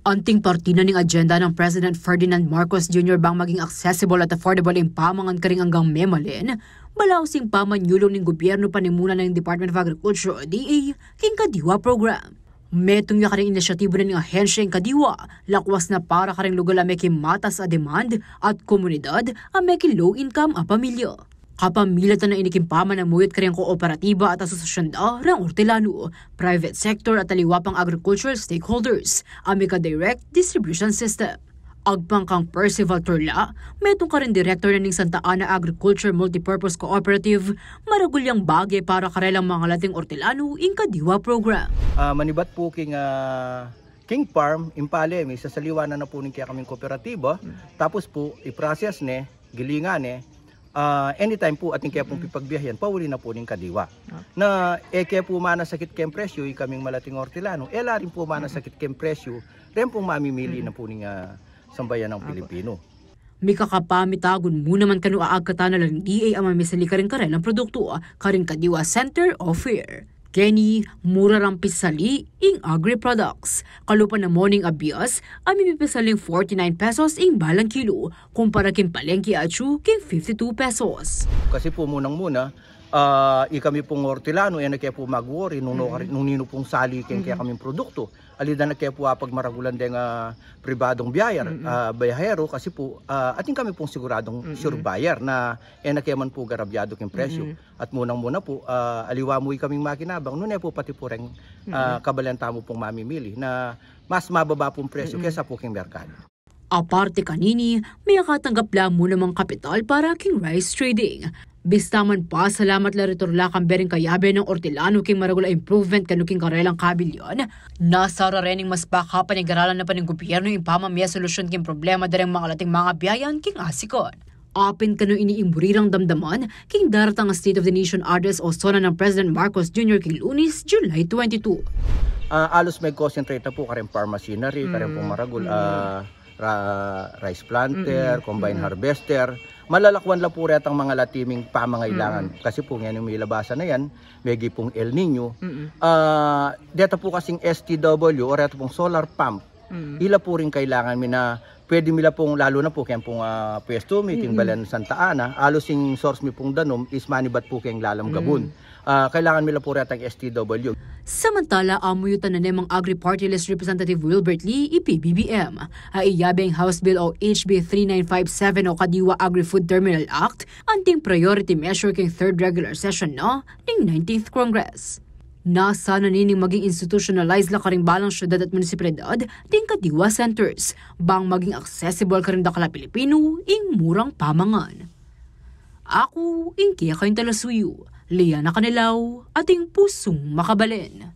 Anting partida ng agenda ng President Ferdinand Marcos Jr. bang maging accessible at affordable ang pamangan karing hanggang memalin, balaw sing pamanyulong ng gobyerno panimuna ng Department of Agriculture o DA king Kadiwa program. Metong yung karing inisyatibo ng ahensya ng Kadiwa, lakwas na para karing lugar ang meki matas a demand at komunidad ang meki low income a pamilya. Kapamilatan na inikimpaman ng muyot karing kooperatiba at asosasyon da ng Hortelano, private sector at taliwapang agricultural stakeholders, amika direct distribution system. Agpangkang Percival Turla, metong karing director ng Santa Ana Agriculture Multipurpose Cooperative, maragulyang bagay para karelang mga lating Hortelano in Kadiwa program. Manibat po King Farm, Impale, may sasaliwanan na po ng kaya kaming kooperatiba, tapos po i-process ne, gilingan ne, anytime po ating kaya pong pipagbiyahan, pauli na po ng Kadiwa. Na kaya po mana sakit kem presyo, kaming malating Hortelano, rin po mana sakit kem presyo, rin pong mamimili na po ng sambayan ng Pilipino. Mikakapamitagon mo naman kanu aagkata na lang DA ang mamisali karing karelang produkto, karing Kadiwa Center o Fair. Kenny, mura rang pisali ing agri-products. Kalupan na morning abias, ami pisaling 49 pesos ing balang kilo, kumpara king palengke achu king 52 pesos. Kasi po munang-muna, kami pong Hortelano, na kaya po mag-worry nung nino pong sali kaya kaming produkto. Alida na kaya po pag maragulan din pribadong bayahero kasi po ating kami pong siguradong sure buyer na kaya man po garabyado king presyo. At munang-muna po, aliwa mo kaming makinabang, nun po pati po rin kabalanta mo pong mamimili na mas mababa pong presyo kesa po king merkado. Aparte kanini, may akatanggap lang mo namang kapital para king rice trading. Bistaman pa, salamat laritor lakang bering kayabe ng Hortelano king maragula improvement kanuking karelang kabilyon. Nasara rening mas baka panigaralan na paning gobyerno yung pamamaya solusyon king problema dareng mga lating mga biyayan king asikon. Apin kanu iniimburirang damdaman king daratang State of the Nation address o sona ng President Marcos Jr. king Lunes, July 22. Alos may concentrate na po kareng farm machinery, kareng pong maragul, rice planter, combine harvester. Malalakwan lang po rin ang mga latiming pamangailangan. Kasi po ngayon may labasan na yan, may pong El Nino. Dito po kasing STW o dito pong solar pump, ila po rin kailangan na pwede mila pong, lalo na po kayang pong pwesto, meeting Balan Santa Ana, alos yung source mi pong danom is manibat po kayang lalam gabon. Kailangan nila po rin ang STW. Samantala, amuyutan na namang Agri-Party List Representative Wilbert Lee, PBBM. Iyabing House Bill o HB 3957 o Kadiwa Agri-Food Terminal Act, anting priority measure king third regular session na ng 19th Congress. Nasa nanining maging institutionalized la karing balang syudad at munisipalidad ting Kadiwa Centers, bang maging accessible karing dakala Pilipino ing murang pamangan. Ako, ing kaya kayong talasuyo, Liana Canilaw, ating pusong makabalin.